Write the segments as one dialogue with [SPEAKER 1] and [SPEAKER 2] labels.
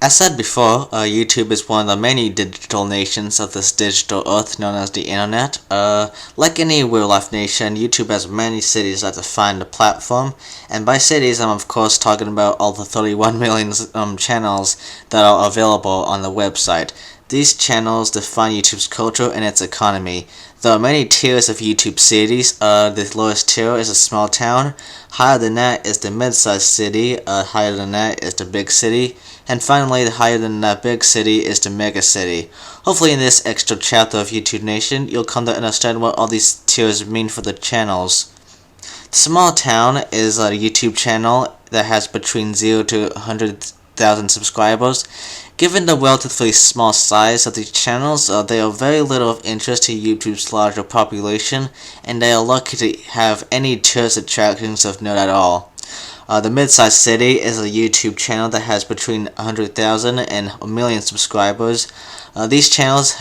[SPEAKER 1] As said before, YouTube is one of the many digital nations of this digital earth known as the internet. Like any real-life nation, YouTube has many cities that define the platform, and by cities I'm of course talking about all the 31 million channels that are available on the website. These channels define YouTube's culture and its economy. There are many tiers of YouTube cities. The lowest tier is a small town, higher than that is the mid-sized city, higher than that is the big city, and finally, the higher than that big city is the mega city. Hopefully in this extra chapter of YouTube Nation, you'll come to understand what all these tiers mean for the channels. The small town is a YouTube channel that has between 0 to 100,000 subscribers. Given the relatively small size of these channels, they are very little of interest to YouTube's larger population, and they are lucky to have any tourist attractions of note at all. The mid-sized city is a YouTube channel that has between 100,000 and a million subscribers. These channels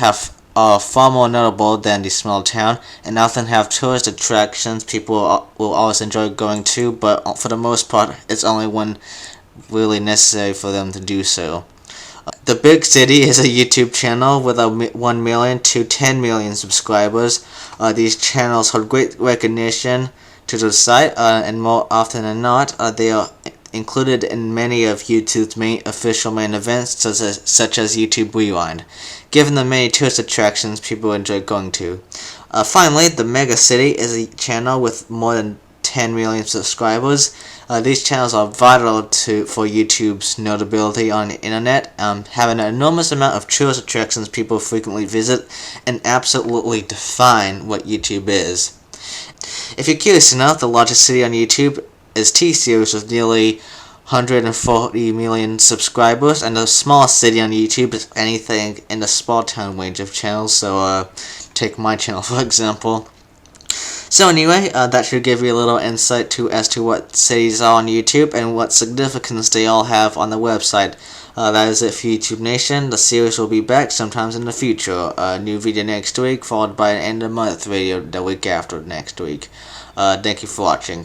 [SPEAKER 1] are far more notable than the small town, and often have tourist attractions people will always enjoy going to, but for the most part, it's only when really necessary for them to do so. The big city is a YouTube channel with 1 million to 10 million subscribers. These channels hold great recognition to the site, and more often than not, they are included in many of YouTube's official main events, such as YouTube Rewind, given the many tourist attractions people enjoy going to. Finally, the mega city is a channel with more than 10 million subscribers. These channels are vital for YouTube's notability on the internet, have an enormous amount of tourist attractions people frequently visit, and absolutely define what YouTube is. If you're curious to know, the largest city on YouTube is T-Series with nearly 140 million subscribers, and the smallest city on YouTube is anything in the small town range of channels, so take my channel for example. So anyway, that should give you a little insight as to what cities are on YouTube and what significance they all have on the website. That is it for YouTube Nation. The series will be back sometimes in the future. A new video next week, followed by an end of month video the week after next week. Thank you for watching.